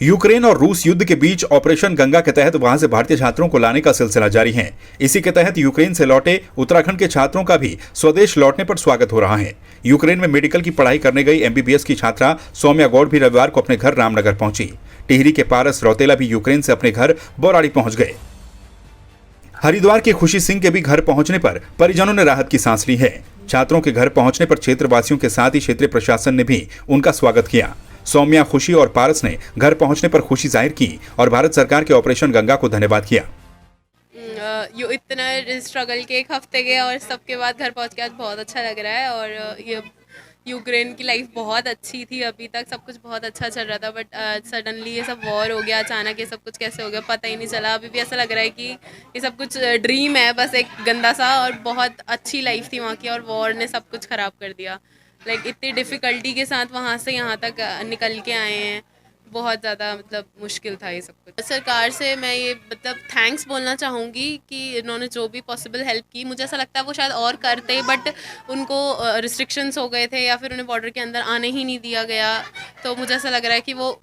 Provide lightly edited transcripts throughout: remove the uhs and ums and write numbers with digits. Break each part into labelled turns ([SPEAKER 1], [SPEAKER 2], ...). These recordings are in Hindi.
[SPEAKER 1] यूक्रेन और रूस युद्ध के बीच ऑपरेशन गंगा के तहत वहां से भारतीय छात्रों को लाने का सिलसिला जारी है। इसी के तहत यूक्रेन से लौटे उत्तराखंड के छात्रों का भी स्वदेश लौटने पर स्वागत हो रहा है। यूक्रेन में मेडिकल की पढ़ाई करने गई एमबीबीएस की छात्रा सौम्या गौड़ भी रविवार को अपने घर रामनगर पहुंची। टिहरी के पारस रौतेला भी यूक्रेन से अपने घर बौराड़ी पहुंच गए। हरिद्वार के खुशी सिंह के भी घर पहुंचने पर परिजनों ने राहत की सांस ली है। छात्रों के घर पहुंचने पर क्षेत्रवासियों के साथ ही क्षेत्रीय प्रशासन ने भी उनका स्वागत किया। सौम्या, खुशी और पारस ने घर पहुंचने पर खुशी जाहिर की और भारत सरकार के ऑपरेशन गंगा को धन्यवाद किया।
[SPEAKER 2] इतना स्ट्रगल के एक हफ्ते के और सबके बाद घर पहुंच के आज बहुत अच्छा लग रहा है। और ये यूक्रेन की लाइफ बहुत अच्छी थी, अभी तक सब कुछ बहुत अच्छा चल रहा था, बट सडनली ये सब वॉर हो गया। अचानक ये सब कुछ कैसे हो गया पता ही नहीं चला। अभी भी ऐसा लग रहा है कि ये सब कुछ ड्रीम है, बस एक गंदा सा, और बहुत अच्छी लाइफ थी वहाँ की और वॉर ने सब कुछ ख़राब कर दिया। इतनी डिफ़िकल्टी के साथ वहाँ से यहाँ तक निकल के आए हैं। बहुत ज़्यादा मुश्किल था ये सब कुछ। सरकार से मैं ये थैंक्स बोलना चाहूँगी कि इन्होंने जो भी पॉसिबल हेल्प की। मुझे ऐसा लगता है वो शायद और करते, बट उनको रिस्ट्रिक्शंस हो गए थे या फिर उन्हें बॉर्डर के अंदर आने ही नहीं दिया गया। तो मुझे ऐसा लग रहा है कि वो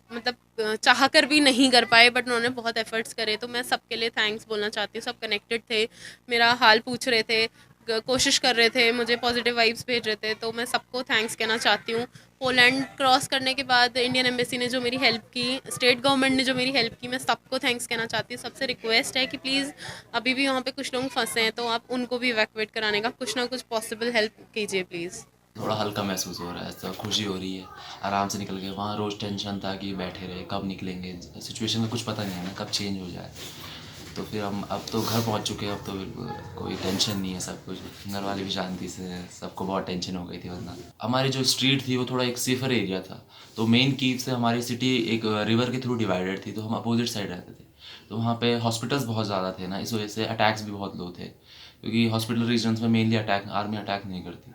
[SPEAKER 2] चाह कर भी नहीं कर पाए, बट उन्होंने बहुत एफर्ट्स करे। तो मैं सबके लिए थैंक्स बोलना चाहती हूँ। सब कनेक्टेड थे, मेरा हाल पूछ रहे थे, कोशिश कर रहे थे, मुझे पॉजिटिव वाइब्स भेज रहे थे। तो मैं सबको थैंक्स कहना चाहती हूँ। पोलैंड क्रॉस करने के बाद इंडियन एम्बेसी ने जो मेरी हेल्प की, स्टेट गवर्नमेंट ने जो मेरी हेल्प की, मैं सबको थैंक्स कहना चाहती हूँ। सबसे रिक्वेस्ट है कि प्लीज़, अभी भी वहाँ पे कुछ लोग फंसे हैं, तो आप उनको भी इवैक्यूएट कराने का कुछ ना कुछ पॉसिबल हेल्प कीजिए प्लीज़।
[SPEAKER 3] थोड़ा हल्का महसूस हो रहा है, तो खुशी हो रही है, आराम से निकल गए। वहाँ रोज़ टेंशन था कि बैठे रहे, कब निकलेंगे, सिचुएशन का कुछ पता नहीं है ना, कब चेंज हो जाए। तो फिर हम अब तो घर पहुँच चुके हैं, अब तो बिल्कुल कोई टेंशन नहीं है, सब कुछ घर वाले भी शांति से हैं। सबको बहुत टेंशन हो गई थी, वरना हमारी जो स्ट्रीट थी वो थोड़ा एक सेफर एरिया था। तो मेन कीव से हमारी सिटी एक रिवर के थ्रू डिवाइडेड थी, तो हम अपोजिट साइड रहते थे। तो वहाँ पे हॉस्पिटल्स बहुत ज़्यादा थे ना, इस वजह से अटैक्स भी बहुत लो थे, क्योंकि हॉस्पिटल रीजन्स में मेनली आर्मी अटैक नहीं करती।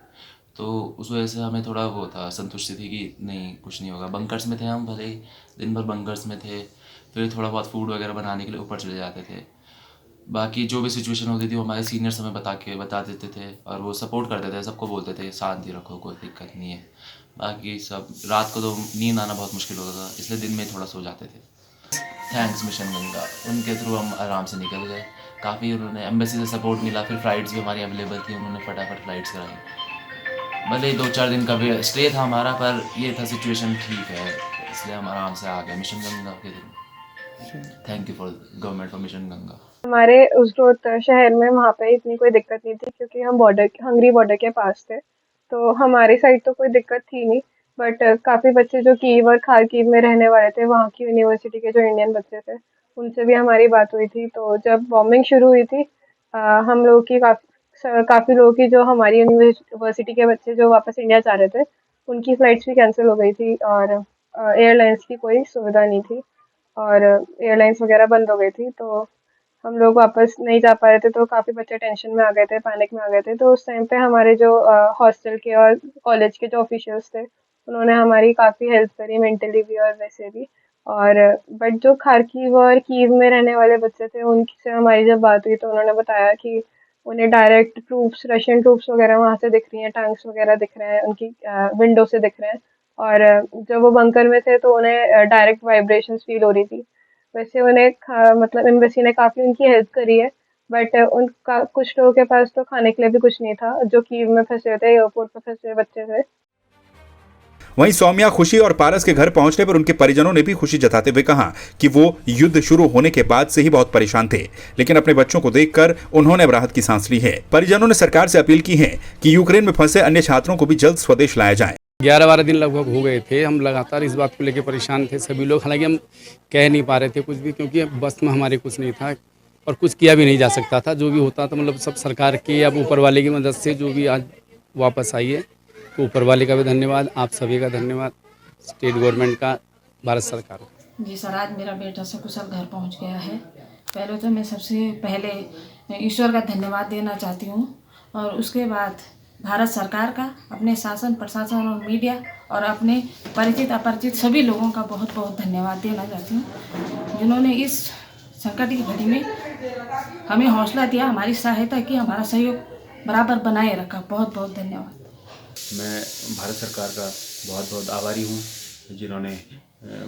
[SPEAKER 3] तो उस वजह से हमें थोड़ा वो था, संतुष्टि थी कि नहीं, कुछ नहीं होगा। बंकर्स में थे हम, भले ही दिन भर बंकर्स में थे, फिर थोड़ा बहुत फूड वगैरह बनाने के लिए ऊपर चले जाते थे। बाकी जो भी सिचुएशन होती थी वो हमारे सीनियर्स हमें बता देते थे और वो सपोर्ट करते थे, सबको बोलते थे शांति रखो, कोई दिक्कत नहीं है। बाकी सब रात को तो नींद आना बहुत मुश्किल होता था, इसलिए दिन में थोड़ा सो जाते थे। थैंक्स मिशन गंगा, उनके थ्रू हम आराम से निकल गए। काफ़ी उन्होंने एम्बेसी से सपोर्ट मिला, फिर फ़्लाइट्स भी हमारी अवेलेबल थी, उन्होंने फटाफट फ़्लाइट्स कराई। भले ही 2-4 दिन का भी स्टे था हमारा, पर ये था सिचुएशन ठीक है, इसलिए हम आराम से आ गए मिशन गंगा के through. Thank you for government for mission Ganga.
[SPEAKER 4] हमारे उस शहर में वहाँ पे इतनी कोई दिक्कत नहीं थी, क्योंकि हम हंगरी बॉर्डर के पास थे, तो हमारी साइड तो कोई दिक्कत थी नहीं। बट काफ़ी बच्चे जो कीव और खारकीव में रहने वाले थे, वहाँ की यूनिवर्सिटी के जो इंडियन बच्चे थे, उनसे भी हमारी बात हुई थी। तो जब बॉम्बिंग शुरू हुई थी, हम लोगों की काफ़ी लोगों की, जो हमारी यूनिवर्सिटी के बच्चे जो वापस इंडिया जा रहे थे, उनकी फ़्लाइट्स भी कैंसिल हो गई थी और एयरलाइंस की कोई सुविधा नहीं थी और एयरलाइंस वगैरह बंद हो गई थी। तो हम लोग वापस नहीं जा पा रहे थे, तो काफ़ी बच्चे टेंशन में आ गए थे, पैनिक में आ गए थे। तो उस टाइम पे हमारे जो हॉस्टल के और कॉलेज के जो ऑफिशियल्स थे, उन्होंने हमारी काफ़ी हेल्प करी, मेंटली भी और वैसे भी। और बट जो खार्किव और कीव में रहने वाले बच्चे थे, उनसे हमारी जब बात हुई, तो उन्होंने बताया कि उन्हें डायरेक्ट ट्रूप्स, रशियन ट्रूप्स वगैरह वहाँ से दिख रही हैं, टैंक्स वगैरह दिख रहे हैं, उनकी विंडो से दिख रहे हैं। और जब वो बंकर में थे, तो उन्हें डायरेक्ट वाइब्रेशंस फील हो रही थी। वैसे उन्हें एम्बेसी ने काफ़ी उनकी हेल्प करी है, बट उनका कुछ लोगों के पास तो खाने के लिए भी कुछ नहीं था, जो कीव में फंसे हुए थे, एयरपोर्ट पर फंसे हुए बच्चे थे।
[SPEAKER 1] वहीं सौम्या, खुशी और पारस के घर पहुंचने पर उनके परिजनों ने भी खुशी जताते हुए कहा कि वो युद्ध शुरू होने के बाद से ही बहुत परेशान थे, लेकिन अपने बच्चों को देखकर उन्होंने अब राहत की सांस ली है। परिजनों ने सरकार से अपील की है कि यूक्रेन में फंसे अन्य छात्रों को भी जल्द स्वदेश लाया जाए।
[SPEAKER 5] 11-12 दिन लगभग हो गए थे, हम लगातार इस बात को लेकर परेशान थे सभी लोग। हालांकि हम कह नहीं पा रहे थे कुछ भी, क्योंकि बस में हमारे कुछ नहीं था और कुछ किया भी नहीं जा सकता था। जो भी होता था सब सरकार की, अब ऊपर वाले की मदद से जो भी आज वापस आई है, तो ऊपर वाले का भी धन्यवाद, आप सभी का धन्यवाद, स्टेट गवर्नमेंट का, भारत सरकार का।
[SPEAKER 6] जी सर, आज मेरा बेटा सकुशल घर पहुंच गया है। पहले तो मैं सबसे पहले ईश्वर का धन्यवाद देना चाहती हूं, और उसके बाद भारत सरकार का, अपने शासन प्रशासन और मीडिया और अपने परिचित अपरिचित सभी लोगों का बहुत बहुत धन्यवाद देना चाहती हूं, जिन्होंने इस संकट की घड़ी में हमें हौसला दिया, हमारी सहायता की, हमारा सहयोग बराबर बनाए रखा। बहुत बहुत धन्यवाद।
[SPEAKER 7] मैं भारत सरकार का बहुत बहुत आभारी हूँ, जिन्होंने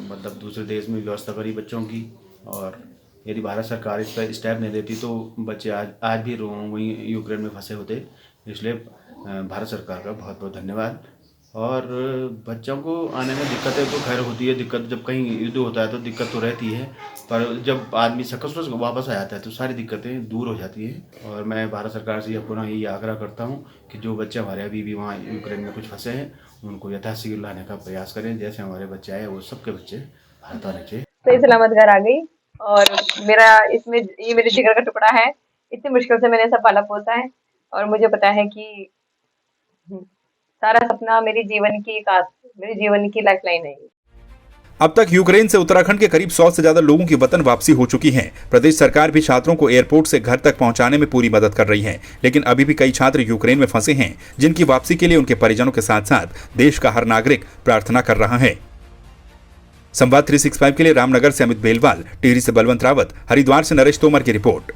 [SPEAKER 7] मतलब दूसरे देश में व्यवस्था करी बच्चों की। और यदि भारत सरकार इस पर स्टेप नहीं लेती तो बच्चे आज भी वहीं यूक्रेन में फंसे होते। इसलिए भारत सरकार का बहुत बहुत धन्यवाद। और बच्चों को आने में दिक्कतें तो खैर होती है, दिक्कत जब कहीं युद्ध होता है तो दिक्कत तो रहती है, पर जब आदमी सक्सेसफुल वापस आ जाता है तो सारी दिक्कतें दूर हो जाती हैं। और मैं भारत सरकार से पुनः यही आग्रह करता हूँ कि जो बच्चे हमारे अभी भी वहाँ यूक्रेन में कुछ फंसे हैं उनको यथाशीघ्र लाने का प्रयास करें। जैसे हमारे बच्चे आए वो सबके बच्चे भारत आने चाहिए।
[SPEAKER 8] सही सलामत घर आ गई और मेरा इसमें ये मेरे जिगर का टुकड़ा है। इतनी मुश्किल से मैंने सब पाला पोसा है और मुझे पता है कि सारा सपना मेरे जीवन की लाइफलाइन है।
[SPEAKER 1] अब तक यूक्रेन से उत्तराखंड के करीब 100 से ज्यादा लोगों की वतन वापसी हो चुकी है। प्रदेश सरकार भी छात्रों को एयरपोर्ट से घर तक पहुंचाने में पूरी मदद कर रही है, लेकिन अभी भी कई छात्र यूक्रेन में फंसे हैं, जिनकी वापसी के लिए उनके परिजनों के साथ साथ देश का हर नागरिक प्रार्थना कर रहा है। संवाद 365 के लिए रामनगर से अमित बेलवाल, टिहरी से बलवंत रावत, हरिद्वार से नरेश तोमर की रिपोर्ट।